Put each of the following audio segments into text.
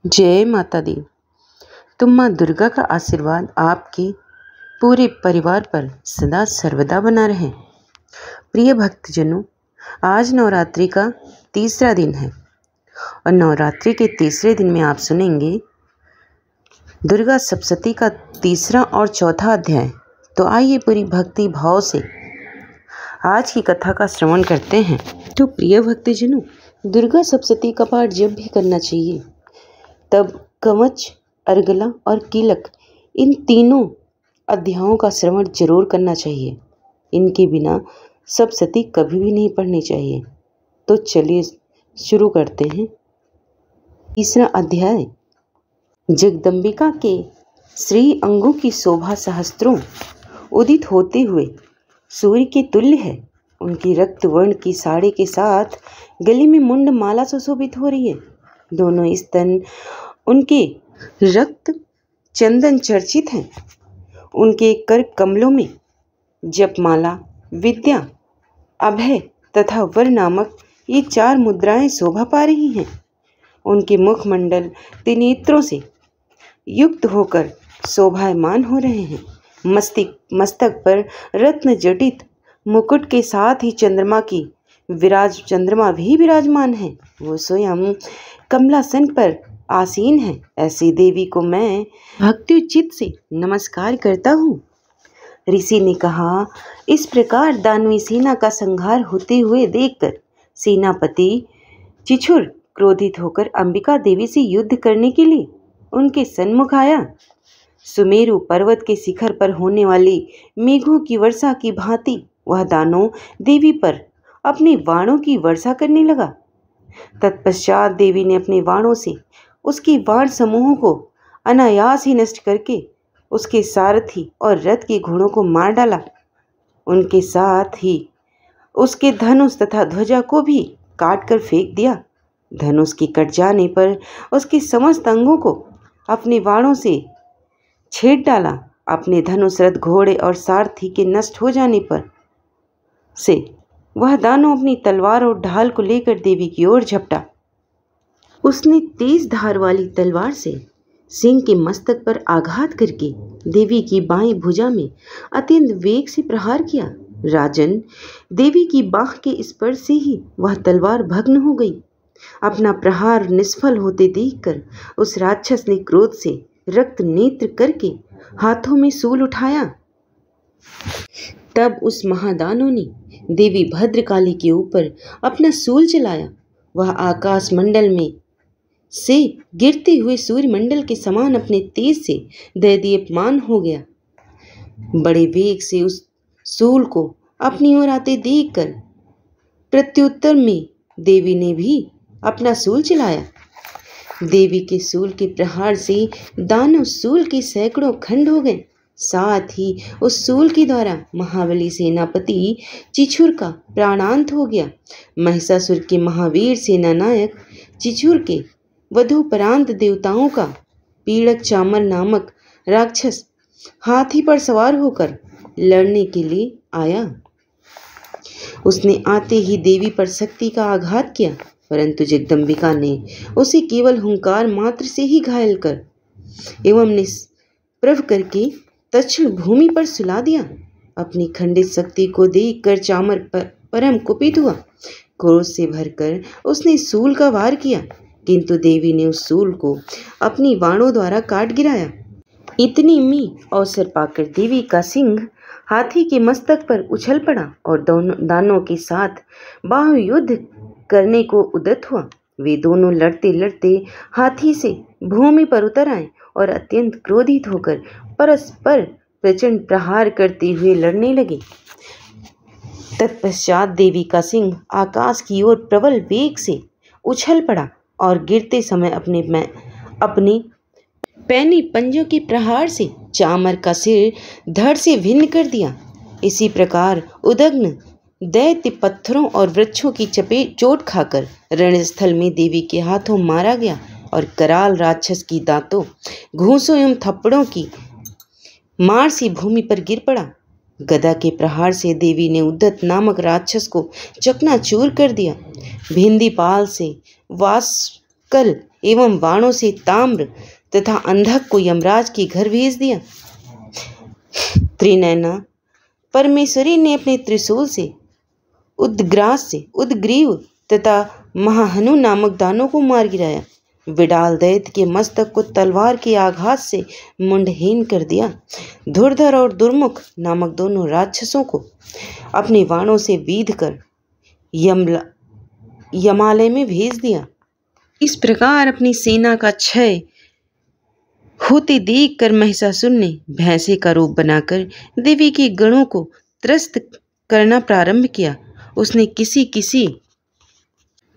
जय माता दी। तुम माँ दुर्गा का आशीर्वाद आपके पूरे परिवार पर सदा सर्वदा बना रहे। प्रिय भक्तजनों, आज नवरात्रि का तीसरा दिन है और नवरात्रि के तीसरे दिन में आप सुनेंगे दुर्गा सप्तशती का तीसरा और चौथा अध्याय। तो आइए पूरी भक्ति भाव से आज की कथा का श्रवण करते हैं। तो प्रिय भक्तजनों, दुर्गा सप्तशती का पाठ जब भी करना चाहिए तब कवच, अर्गला और कीलक, इन तीनों अध्यायों का श्रवण जरूर करना चाहिए। इनके बिना सप्तशती कभी भी नहीं पढ़नी चाहिए। तो चलिए शुरू करते हैं। तीसरा अध्याय। जगदम्बिका के श्री अंगों की शोभा सहस्त्रों उदित होते हुए सूर्य के तुल्य है। उनकी रक्त वर्ण की साड़ी के साथ गले में मुंड माला सुशोभित हो रही है। दोनों स्तन उनके रक्त चंदन चर्चित हैं। उनके कर कमलों में जपमाला, विद्या, अभय तथा वर नामक ये 4 मुद्राएं शोभा पा रही हैं। उनके मुखमंडल त्रिनेत्रों से युक्त होकर शोभायमान हो रहे हैं। मस्तक पर रत्न जटित मुकुट के साथ ही चंद्रमा भी विराजमान है। वो स्वयं कमलासन पर आसीन है। ऐसी देवी को मैं भक्त्युचित से नमस्कार करता हूँ। ऋषि ने कहा, इस प्रकार दानवी सेना का संहार होते हुए देखकर सेनापति चिछुर क्रोधित होकर अंबिका देवी से युद्ध करने के लिए उनके सन्मुख आया। सुमेरु पर्वत के शिखर पर होने वाली मेघों की वर्षा की भांति वह दानव देवी पर अपने बाणों की वर्षा करने लगा। तत्पश्चात देवी ने अपने बाणों से उसके बाण समूहों को अनायास ही नष्ट करके उसके सारथी और रथ के घोड़ों को मार डाला। उनके साथ ही उसके धनुष तथा ध्वजा को भी काट कर फेंक दिया। धनुष के कट जाने पर उसके समस्त अंगों को अपने बाणों से छेद डाला। अपने धनुष, रथ, घोड़े और सारथी के नष्ट हो जाने पर से वह दानव अपनी तलवार और ढाल को लेकर देवी की ओर झपटा। उसने तेज धार वाली तलवार से सिंह के मस्तक पर आघात करके देवी की बाईं भुजा में अत्यंत वेग से प्रहार किया। राजन, देवी की बाह के स्पर्श से ही वह तलवार भग्न हो गई। अपना प्रहार निष्फल होते देखकर उस राक्षस ने क्रोध से रक्त नेत्र करके हाथों में शूल उठाया। तब उस महादानव ने देवी भद्रकाली के ऊपर अपना शूल चलाया। वह आकाश मंडल में से गिरते हुए सूर्य मंडल के समान अपने तेज से दैदीप्यमान हो गया। बड़े वेग से उस शूल को अपनी ओर आते देखकर प्रत्युत्तर में देवी ने भी अपना शूल चलाया। देवी के शूल के प्रहार से दानव शूल के सैकड़ों खंड हो गए। साथ ही उस शूल के द्वारा महाबली सेनापति चिछुर का प्राणांत हो गया। महिषासुर के महावीर सेनानायक चिछुर के वधोपरांत देवताओं का पीड़क चामर नामक राक्षस हाथी पर सवार होकर लड़ने के लिए आया। उसने आते ही देवी पर शक्ति का आघात किया, परंतु जगदम्बिका ने उसे केवल हुंकार मात्र से ही घायल कर एवं निष्प्रभ करके तत्क्षण भूमि पर सुला दिया। अपनी खंडित शक्ति को देखकर चामर परम कुपित हुआ। क्रोध से भरकर उसने शूल का वार किया, किंतु देवी ने उस शूल को अपनी बाणों द्वारा काट गिराया। इतनी में अवसर पाकर देवी का सिंह हाथी के मस्तक पर उछल पड़ा और दोनों दानों के साथ बाहु युद्ध करने को उद्यत हुआ। वे दोनों लड़ते लड़ते हाथी से भूमि पर उतर आए और अत्यंत क्रोधित होकर परस्पर प्रचंड प्रहार करते हुए लड़ने लगे। तत्पश्चात देवी का सिंह आकाश की ओर प्रबल वेग से उछल पड़ा और गिरते समय अपने पैनी पंजों के प्रहार से चामर का सिर धड़ से भिन्न कर दिया। इसी प्रकार उदग्न दैत्य पत्थरों और वृक्षों की चोट खाकर रणस्थल में देवी के हाथों मारा गया और कराल राक्षस की दांतों, घूंसों एवं थप्पड़ों की मार से भूमि पर गिर पड़ा। गदा के प्रहार से देवी ने उद्धत नामक राक्षस को चकनाचूर कर दिया। भिंदीपाल से वासकल एवं बाणों से ताम्र तथा अंधक को यमराज के घर भेज दिया। त्रिनयना परमेश्वरी ने अपने त्रिशूल से उद्ग्रास से उद्ग्रीव तथा महाहनु नामक दानों को मार गिराया। विडाल दैत्य के मस्तक को तलवार के आघात से मुंडहीन कर दिया। धुरधर और दुर्मुख नामक दोनों राक्षसों को अपने बाणों से बीध कर यमालय में भेज दिया। इस प्रकार अपनी सेना का क्षय होते देख कर महिषासुर ने भैंसे का रूप बनाकर देवी के गणों को त्रस्त करना प्रारंभ किया। उसने किसी किसी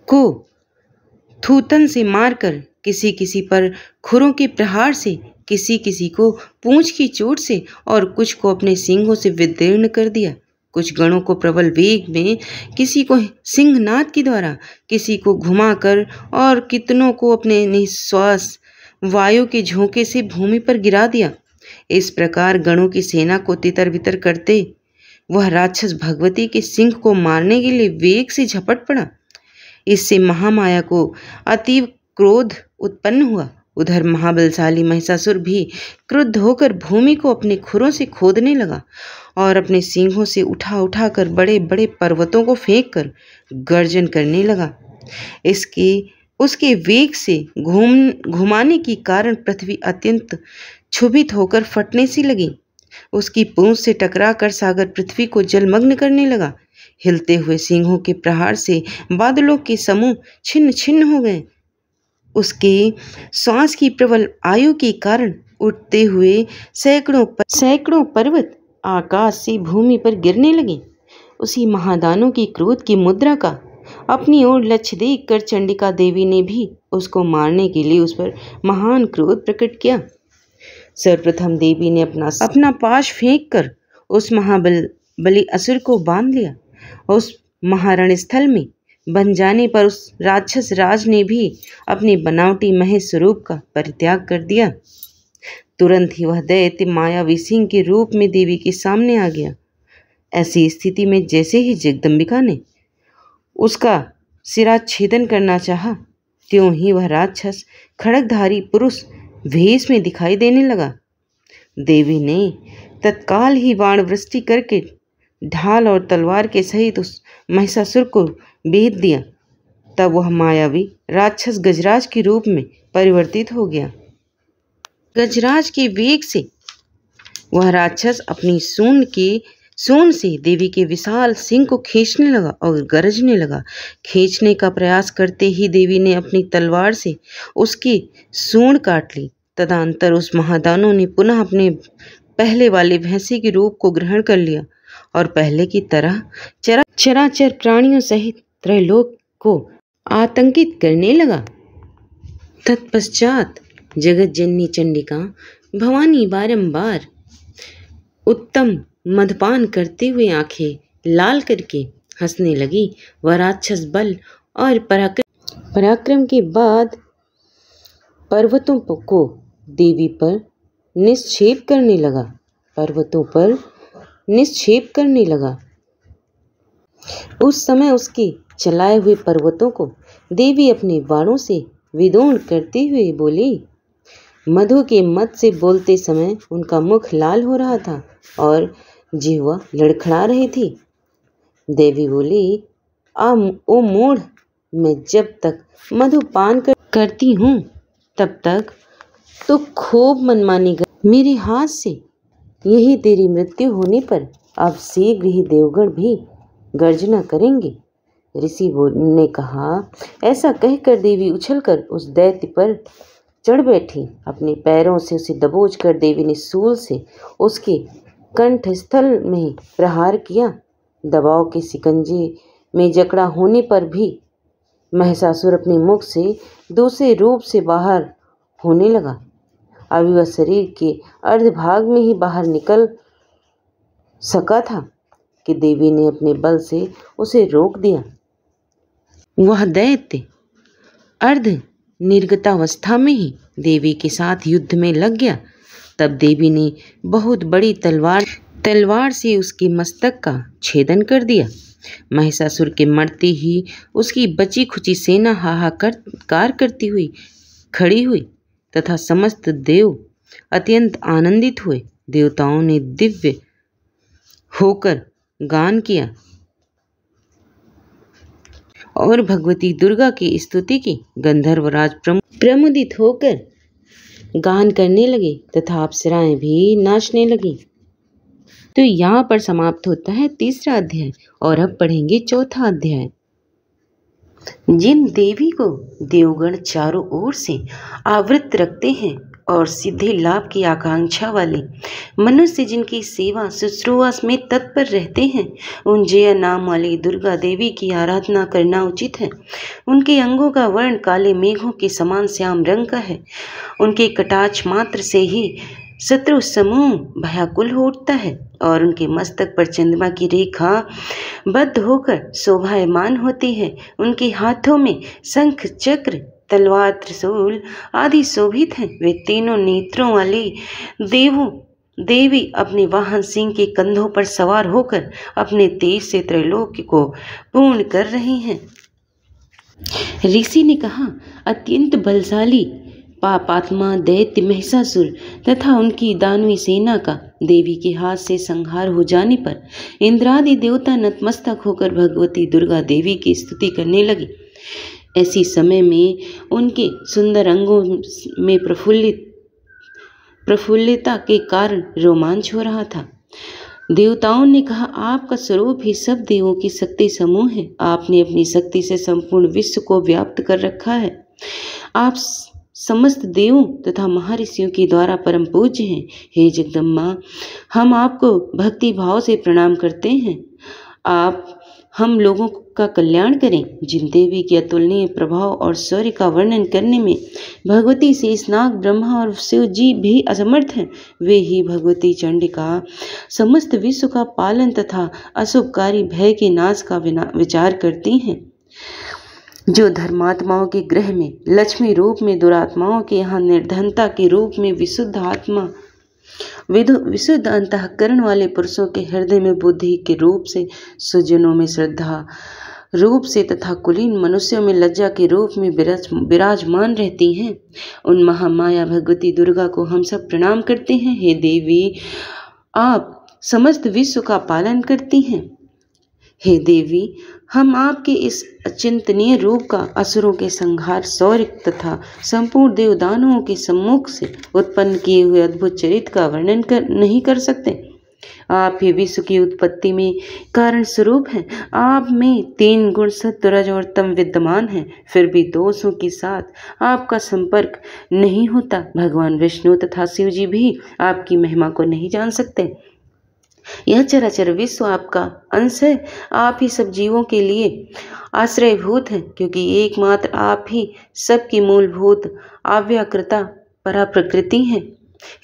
को थूथन से मारकर, किसी किसी पर खुरों के प्रहार से, किसी किसी को पूंछ की चोट से और कुछ को अपने सिंहों से विदीर्ण कर दिया। कुछ गणों को प्रबल वेग में, किसी को सिंहनाद के द्वारा, किसी को घुमाकर और कितनों को अपने निश्वास वायु के झोंके से भूमि पर गिरा दिया। इस प्रकार गणों की सेना को तितर बितर करते वह राक्षस भगवती के सिंह को मारने के लिए वेग से झपट पड़ा। इससे महामाया को अतीव क्रोध उत्पन्न हुआ। उधर महाबलशाली महिषासुर भी क्रुद्ध होकर भूमि को अपने खुरों से खोदने लगा और अपने सींगों से उठा उठा कर बड़े बड़े पर्वतों को फेंक कर गर्जन करने लगा। उसके वेग से घुमाने के कारण पृथ्वी अत्यंत क्षुभित होकर फटने सी लगी। उसकी पूंछ से टकरा कर सागर पृथ्वी को जलमग्न करने लगा। हिलते हुए सिंहों के प्रहार से बादलों के समूह छिन्न छिन्न हो गए। उसके श्वास की प्रबल आयु के कारण उठते हुए सैकड़ों पर्वत आकाश से भूमि पर गिरने लगे। उसी महादानों की क्रोध की मुद्रा का अपनी ओर लक्ष्य देखकर चंडिका देवी ने भी उसको मारने के लिए उस पर महान क्रोध प्रकट किया। सर्वप्रथम देवी ने अपना पाश फेंक कर उस महाबली असुर को बांध लिया। उस महारण स्थल में बन जाने पर उस राक्षस राज ने भी अपने बनावटी महेश स्वरूप का परित्याग कर दिया। तुरंत ही वह दैत्य मायावी सिंह के रूप में देवी के सामने आ गया। ऐसी स्थिति में जैसे ही जगदम्बिका ने उसका सिराच्छेदन करना चाहा, त्यों ही वह राक्षस खड्गधारी पुरुष भेष में दिखाई देने लगा। देवी ने तत्काल ही बाण वृष्टि करके ढाल और तलवार के सहित उस महिषासुर को भेद दिया। तब वह मायावी राक्षस गजराज के रूप में परिवर्तित हो गया। गजराज के वेग से वह राक्षस अपनी सूंड से देवी के विशाल सिंह को खींचने लगा और गरजने लगा। खींचने का प्रयास करते ही देवी ने अपनी तलवार से उसकी सूंड काट ली। तदनंतर उस महादानव ने पुनः अपने पहले वाले भैंसे के रूप को ग्रहण कर लिया और पहले की तरह चराचर प्राणियों सहित त्रैलोक को आतंकित करने लगा। तत्पश्चात जगत जननी चंडिका भवानी बारंबार उत्तम मदपान करते हुए आंखें लाल करके हंसने लगी। वह राक्षस बल और पराक्रम के बाद पर्वतों को देवी पर निक्षेप करने लगा। उस समय उसके चलाए हुए पर्वतों को देवी अपने बाणों से विदोण करते हुए बोली। मधु के मत से बोलते समय उनका मुख लाल हो रहा था और जिह्वा लड़खड़ा रही थी। देवी बोली, ओ मूढ़, मैं जब तक मधुपान करती हूँ तब तक तो खूब मनमानी कर मेरे हाथ से। यही तेरी मृत्यु होने पर अब शीघ्र ही देवगण भी गर्जना करेंगे। ऋषि ने कहा। ऐसा कहकर देवी उछलकर उस दैत्य पर चढ़ बैठी। अपने पैरों से उसे दबोच कर देवी ने शूल से उसके कंठस्थल में प्रहार किया। दबाव के शिकंजे में जकड़ा होने पर भी महिषासुर अपने मुख से दूसरे रूप से बाहर होने लगा। अभी वह शरीर के अर्धभाग में ही बाहर निकल सका था कि देवी ने अपने बल से उसे रोक दिया। वह दैत्य अर्ध निर्गतावस्था में ही देवी के साथ युद्ध में लग गया। तब देवी ने बहुत बड़ी तलवार से उसके मस्तक का छेदन कर दिया। महिषासुर के मरते ही उसकी बची खुची सेना हाहाकार करती हुई खड़ी हुई तथा समस्त देव अत्यंत आनंदित हुए। देवताओं ने दिव्य होकर गान किया और भगवती दुर्गा की स्तुति की। गंधर्वराज प्रमुदित होकर गान करने लगे तथा अप्सराएं भी नाचने लगी। तो यहाँ पर समाप्त होता है तीसरा अध्याय और अब पढ़ेंगे चौथा अध्याय। जिन देवी को देवगण चारों ओर से आवृत रखते हैं और सिद्धि लाभ की आकांक्षा वाले मनुष्य जिनकी सेवा शुश्रूषा में तत्पर रहते हैं, उन जया नाम वाली दुर्गा देवी की आराधना करना उचित है। उनके अंगों का वर्ण काले मेघों के समान श्याम रंग का है। उनके कटाक्ष मात्र से ही शत्रु समूह भयाकुल हो उठता है और उनके मस्तक पर चंद्रमा की रेखा बद्ध होकर शोभायमान होती है। उनके हाथों में शंख चक्र तलवार त्रिशूल आदि शोभित हैं। वे तीनों नेत्रों वाली देवी अपने वाहन सिंह के कंधों पर सवार होकर अपने तेज से त्रैलोक्य को पूर्ण कर रही हैं। ऋषि ने कहा, अत्यंत बलशाली पापात्मा दैत्य महिषासुर तथा उनकी दानवी सेना का देवी के हाथ से संहार हो जाने पर इंद्रादि देवता नतमस्तक होकर भगवती दुर्गा देवी की स्तुति करने लगे। ऐसी समय में उनके सुंदर अंगों में प्रफुल्लता के कारण रोमांच हो रहा था। देवताओं ने कहा, आपका स्वरूप ही सब देवों की शक्ति समूह है। आपने अपनी शक्ति से संपूर्ण विश्व को व्याप्त कर रखा है। आप समस्त देवों तथा महर्षियों के द्वारा परम पूज्य हैं। हे जगदम्बा, हम आपको भक्ति भाव से प्रणाम करते हैं। आप हम लोगों का कल्याण करें। जिन देवी के अतुलनीय प्रभाव और शौर्य का वर्णन करने में भगवती शेषनाग ब्रह्मा और शिव जी भी असमर्थ हैं, वे ही भगवती चंडिका समस्त विश्व का पालन तथा अशुभकारी भय के नाश का विचार करती हैं। जो धर्मात्माओं के ग्रह में लक्ष्मी रूप में, दुरात्माओं के यहाँ निर्धनता के रूप में, विशुद्ध अंतःकरण वाले पुरुषों के हृदय में बुद्धि के रूप से, सुजनों में श्रद्धा रूप से तथा कुलीन मनुष्यों में लज्जा के रूप में विराजमान रहती हैं, उन महामाया भगवती दुर्गा को हम सब प्रणाम करते हैं। हे देवी, आप समस्त विश्व का पालन करती हैं। हे देवी, हम आपके इस अचिंतनीय रूप का असुरों के संहार, शौर्य तथा संपूर्ण देवदानवों के सम्मुख से उत्पन्न किए हुए अद्भुत चरित्र का वर्णन नहीं कर सकते। आप ही विश्व की उत्पत्ति में कारण स्वरूप हैं। आप में 3 गुण सत्व रज और तम विद्यमान हैं, फिर भी दोषों के साथ आपका संपर्क नहीं होता। भगवान विष्णु तथा शिव जी भी आपकी महिमा को नहीं जान सकते। यह चराचर विश्व आपका अंश है। आप ही सब जीवों के लिए आश्रयभूत हैं, क्योंकि एकमात्र आप ही सबकी मूलभूत आव्याकृता परा प्रकृति हैं।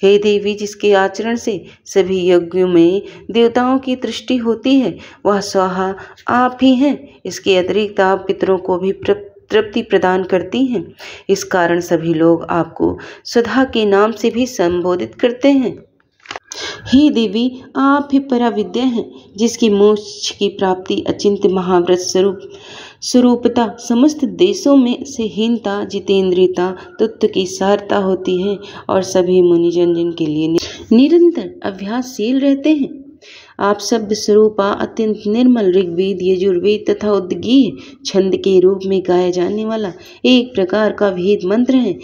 हे देवी, जिसके आचरण से सभी यज्ञों में देवताओं की दृष्टि होती है, वह स्वाहा आप ही हैं। इसके अतिरिक्त आप पितरों को भी तृप्ति प्रदान करती हैं। इस कारण सभी लोग आपको सुधा के नाम से भी संबोधित करते हैं। हे देवी, आप ही पराविद्या हैं, जिसकी मोक्ष की प्राप्ति अचिंत्य महाव्रत स्वरूपता समस्त देशों में से हीनता, जितेंद्रियता, तुत्व की सारता होती है और सभी मुनिजन जिनके लिए निरंतर अभ्यासशील रहते हैं। आप शब्द स्वरूपा अत्यंत निर्मल ऋग्वेद, यजुर्वेद तथा उद्गीय छंद के रूप में गाया जाने वाला एक प्रकार का भेद मंत्र है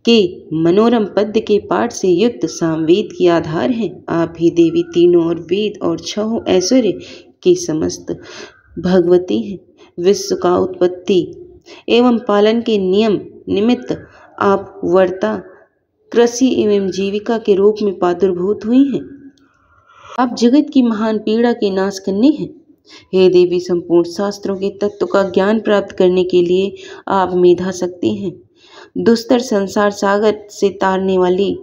के मनोरम पद्य के पाठ से युक्त सामवेद की आधार है। आप ही देवी तीनों और वेद और 6 ऐश्वर्य की समस्त भगवती हैं। विश्व का उत्पत्ति एवं पालन के नियम निमित्त आप वर्ता, कृषि एवं जीविका के रूप में प्रादुर्भूत हुई हैं। आप जगत की महान पीड़ा के नाश करने हैं। हे देवी, संपूर्ण शास्त्रों के तत्व का ज्ञान प्राप्त करने के लिए आप मेधा शक्ति हैं। दुस्तर संसार सागर से तारने वाली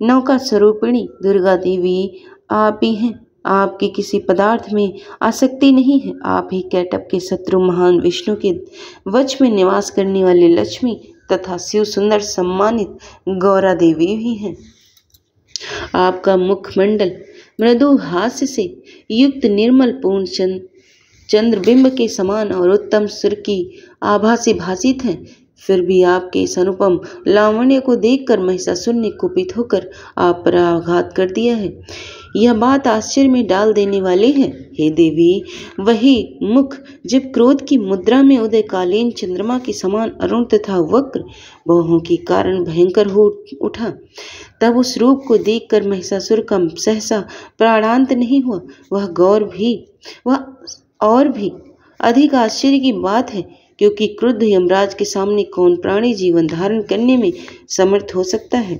नौका स्वरूपिणी दुर्गा देवी आप ही हैं। आपके किसी पदार्थ में आसक्ति नहीं है। आप ही कैटप के शत्रु महान विष्णु के वश में निवास करने वाले लक्ष्मी तथा शिव सुंदर सम्मानित गौरा देवी भी हैं। आपका मुखमंडल मृदु हास्य से युक्त निर्मल पूर्ण चंद्रबिंब के समान और उत्तम सुर की आभा से भासित है। फिर भी आपके इस अनुपम लावण्य को देखकर महिषासुर ने कुपित होकर आप पर आघात कर दिया है। यह बात आश्चर्य में डाल देने वाली है। हे देवी, वही मुख जब क्रोध की मुद्रा में उदयकालीन चंद्रमा के समान अरुण तथा वक्र बाहों के कारण भयंकर हो उठा, तब उस रूप को देखकर महिषासुर का सहसा प्राणांत नहीं हुआ। वह और भी अधिक आश्चर्य की बात है, क्योंकि क्रुद्ध यमराज के सामने कौन प्राणी जीवन धारण करने में समर्थ हो सकता है।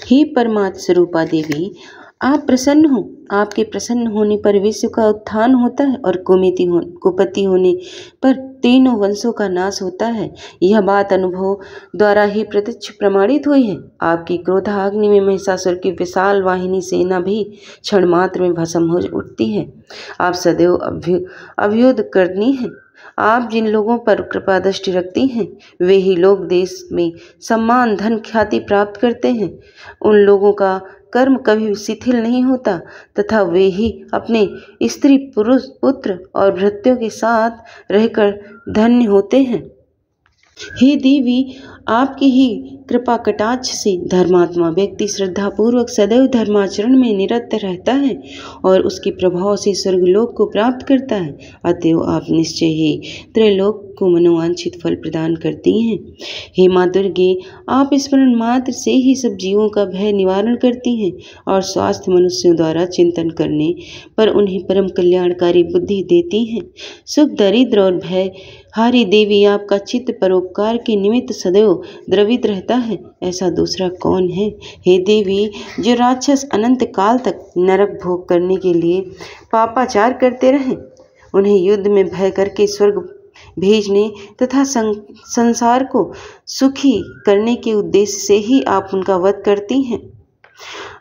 हे परमात्म स्वरूपा देवी, आप प्रसन्न हो। आपके प्रसन्न होने पर विश्व का उत्थान होता है और कुपति होने पर तीनों वंशों का नाश होता है। यह बात अनुभव द्वारा ही प्रत्यक्ष प्रमाणित हुई है। आपकी क्रोधाग्नि में महिषासुर की विशाल वाहिनी सेना भी क्षण मात्र में भस्म हो उठती है। आप सदैव अभ्युदय करनी है। आप जिन लोगों पर कृपा दृष्टि रखती हैं, वे ही लोग देश में सम्मान, धन, ख्याति प्राप्त करते हैं। उन लोगों का कर्म कभी शिथिल नहीं होता तथा वे ही अपने स्त्री, पुरुष, पुत्र और भृत्यों के साथ रहकर धन्य होते हैं। हे देवी, आपकी ही कृपा कटाक्ष से धर्मात्मा व्यक्ति श्रद्धापूर्वक सदैव धर्माचरण में निरत रहता है और उसके प्रभाव से स्वर्गलोक को प्राप्त करता है। अतएव आप निश्चय ही त्रैलोक को मनोवांछित फल प्रदान करती हैं। हे माँ दुर्गे, आप स्मरण मात्र से ही सब जीवों का भय निवारण करती हैं और स्वास्थ्य मनुष्यों द्वारा चिंतन करने पर उन्हें परम कल्याणकारी बुद्धि देती हैं। सुख, दरिद्र और भय हारी देवी, आपका चित्त परोपकार के निमित्त सदैव द्रवित रहता है। ऐसा दूसरा कौन है? हे देवी, जो राक्षस अनंत काल तक नरक भोग करने के लिए पापाचार करते रहे, उन्हें युद्ध में भय करके स्वर्ग भेजने तथा संसार को सुखी करने के उद्देश्य से ही आप उनका वध करती हैं।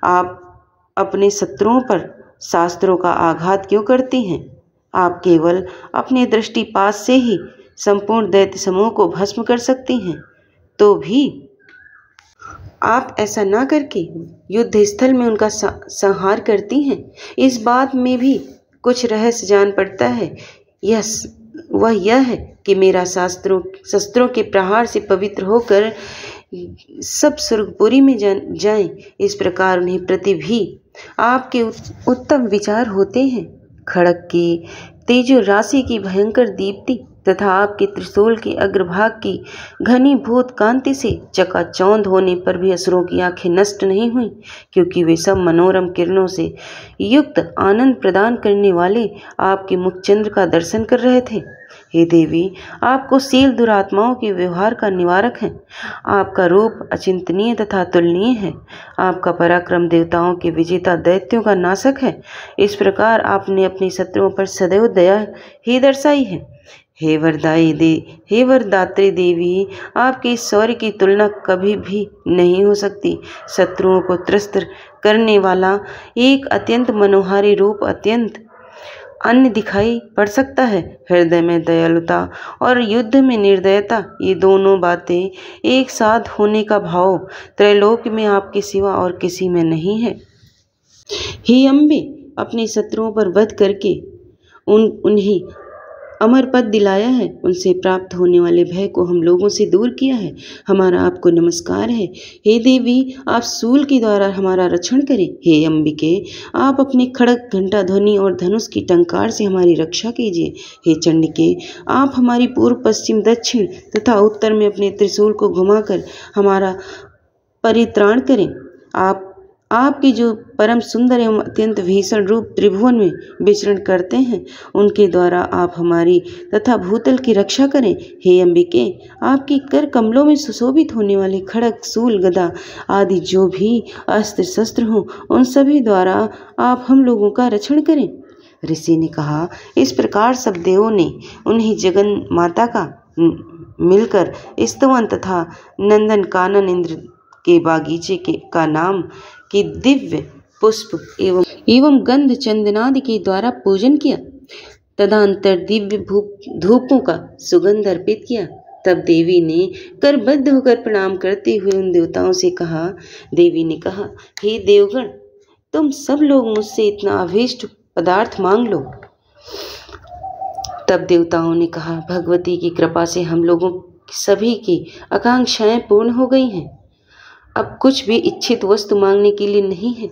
आप अपने शत्रुओं पर शास्त्रों का आघात क्यों करती हैं? आप केवल अपने दृष्टिपात से ही संपूर्ण दैत्य समूह को भस्म कर सकती हैं, तो भी आप ऐसा ना करके युद्ध स्थल में उनका संहार करती हैं। इस बात में भी कुछ रहस्य जान पड़ता है। वह यह है कि मेरा शस्त्रों के प्रहार से पवित्र होकर सब स्वर्गपुरी में जाएं। इस प्रकार उन्हें प्रति भी आपके उत्तम विचार होते हैं। खड़ग की तेजो राशि की भयंकर दीप्ति तथा आपके त्रिशूल के अग्रभाग की घनीभूत कांति से चकाचौंध होने पर भी असुरों की आंखें नष्ट नहीं हुई, क्योंकि वे सब मनोरम किरणों से युक्त आनंद प्रदान करने वाले आपके मुखचंद्र का दर्शन कर रहे थे। हे देवी, आपको शील दुरात्माओं के व्यवहार का निवारक है। आपका रूप अचिंतनीय तथा तुलनीय है। आपका पराक्रम देवताओं के विजेता, दैत्यों का नाशक है। इस प्रकार आपने अपने शत्रुओं पर सदैव दया ही दर्शाई है। हे वरदात्री देवी, आपके शौर्य की तुलना कभी भी नहीं हो सकती। शत्रुओं को त्रस्त करने वाला एक अत्यंत मनोहारी रूप अत्यंत अन्य दिखाई पड़ सकता है। हृदय में दयालुता और युद्ध में निर्दयता, ये दोनों बातें एक साथ होने का भाव त्रैलोक में आपके सिवा और किसी में नहीं है। हे अम्बे, अपने शत्रुओं पर वध करके उन्हें अमर पद दिलाया है। उनसे प्राप्त होने वाले भय को हम लोगों से दूर किया है। हमारा आपको नमस्कार है। हे देवी, आप शूल के द्वारा हमारा रक्षण करें। हे अंबिके, आप अपने खड़ग, घंटा ध्वनि और धनुष की टंकार से हमारी रक्षा कीजिए। हे चंडिके, आप हमारी पूर्व, पश्चिम, दक्षिण तथा उत्तर में अपने त्रिशूल को घुमाकर हमारा परित्राण करें। आपके जो परम सुंदर एवं अत्यंत भीषण रूप त्रिभुवन में विचरण करते हैं, उनके द्वारा आप हमारी तथा भूतल की रक्षा करें। हे अंबिके, आपके कर कमलों में सुशोभित होने वाले खड़ग, शूल, गदा आदि जो भी अस्त्र शस्त्र हों, उन सभी द्वारा आप हम लोगों का रक्षण करें। ऋषि ने कहा। इस प्रकार सब देवों ने उन्हें जगन माता का मिलकर स्तवन तथा नंदन कानन इंद्र के बागीचे का नाम के दिव्य पुष्प एवं गंध चंदनादि के द्वारा पूजन किया। तदनंतर दिव्य धूपों का सुगंध अर्पित किया। तब देवी ने करबद्ध होकर प्रणाम करते हुए उन देवताओं से कहा। देवी ने कहा, हे देवगण, तुम सब लोग मुझसे इतना अभीष्ट पदार्थ मांग लो। तब देवताओं ने कहा, भगवती की कृपा से हम लोगों सभी की आकांक्षाएं पूर्ण हो गई हैं। अब कुछ भी इच्छित वस्तु मांगने के लिए नहीं है।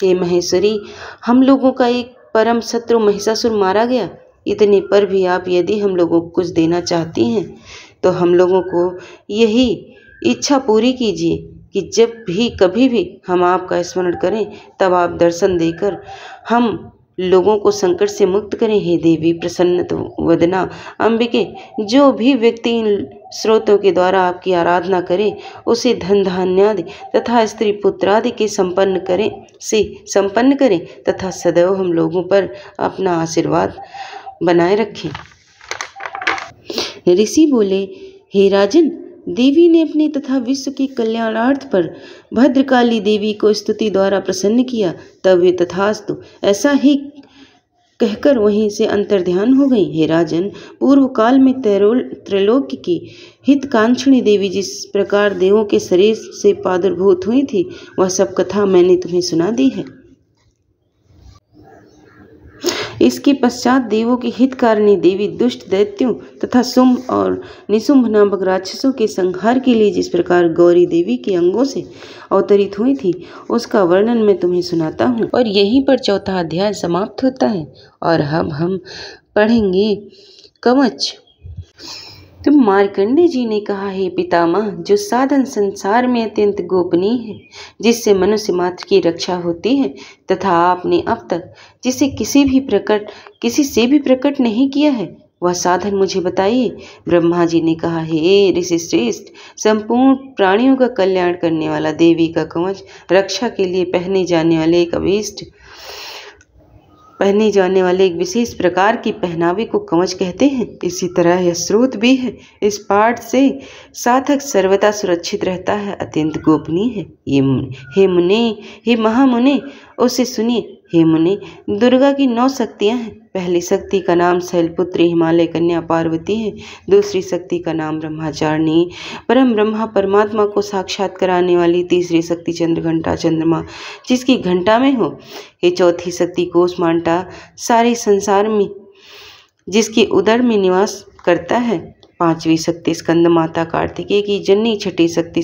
हे महेश्वरी, हम लोगों का एक परम शत्रु महिषासुर मारा गया। इतने पर भी आप यदि हम लोगों को कुछ देना चाहती हैं तो हम लोगों को यही इच्छा पूरी कीजिए कि जब भी कभी भी हम आपका स्मरण करें तब आप दर्शन देकर हम लोगों को संकट से मुक्त करें। हे देवी प्रसन्न वदना अंबिके, जो भी व्यक्ति इन स्रोतों के द्वारा आपकी आराधना करे उसे धन धान्यादि तथा स्त्री पुत्रादि के संपन्न करें तथा सदैव हम लोगों पर अपना आशीर्वाद बनाए रखें। ऋषि बोले, हे राजन, देवी ने अपने तथा विश्व के कल्याणार्थ पर भद्रकाली देवी को स्तुति द्वारा प्रसन्न किया। तब वे तथास्तु ऐसा ही कहकर वहीं से अंतर्ध्यान हो गई। हे राजन, पूर्व काल में त्रैलोक्य की हितकांक्षिणी देवी जिस प्रकार देवों के शरीर से प्रादुर्भूत हुई थी वह सब कथा मैंने तुम्हें सुना दी है। इसके पश्चात देवों की हितकारिणी देवी दुष्ट दैत्यों तथा शुंभ और निशुंभ नामक राक्षसों के संहार के लिए जिस प्रकार गौरी देवी के अंगों से अवतरित हुई थी उसका वर्णन मैं तुम्हें सुनाता हूँ। और यहीं पर चौथा अध्याय समाप्त होता है। और अब हम पढ़ेंगे कवच। तो मार्कंडे जी ने कहा, हे पितामह, जो साधन संसार में अत्यंत गोपनीय है, जिससे मनुष्य मात्र की रक्षा होती है तथा आपने अब तक जिसे किसी से भी प्रकट नहीं किया है वह साधन मुझे बताइए। ब्रह्मा जी ने कहा, हे ऋषि श्रेष्ठ, संपूर्ण प्राणियों का कल्याण करने वाला देवी का कवच, रक्षा के लिए पहने जाने वाले एक विशेष प्रकार की पहनावे को कवच कहते हैं। इसी तरह यह स्रोत भी है। इस पाठ से साधक सर्वदा सुरक्षित रहता है, अत्यंत गोपनीय है। हे महामुने, उसे सुनिए। हे मुने, दुर्गा की 9 शक्तियां हैं। पहली शक्ति का नाम शैलपुत्री हिमालय कन्या पार्वती है। दूसरी शक्ति का नाम ब्रह्मचारिणी, परम ब्रह्मा परमात्मा को साक्षात कराने वाली। तीसरी शक्ति चंद्रघंटा, चंद्रमा जिसकी घंटा में हो। ये चौथी शक्ति कोसमांटा, सारे संसार में जिसके उदर में निवास करता है। पांचवी शक्ति स्कंद माता कार्तिकेय की जननी। छठी शक्ति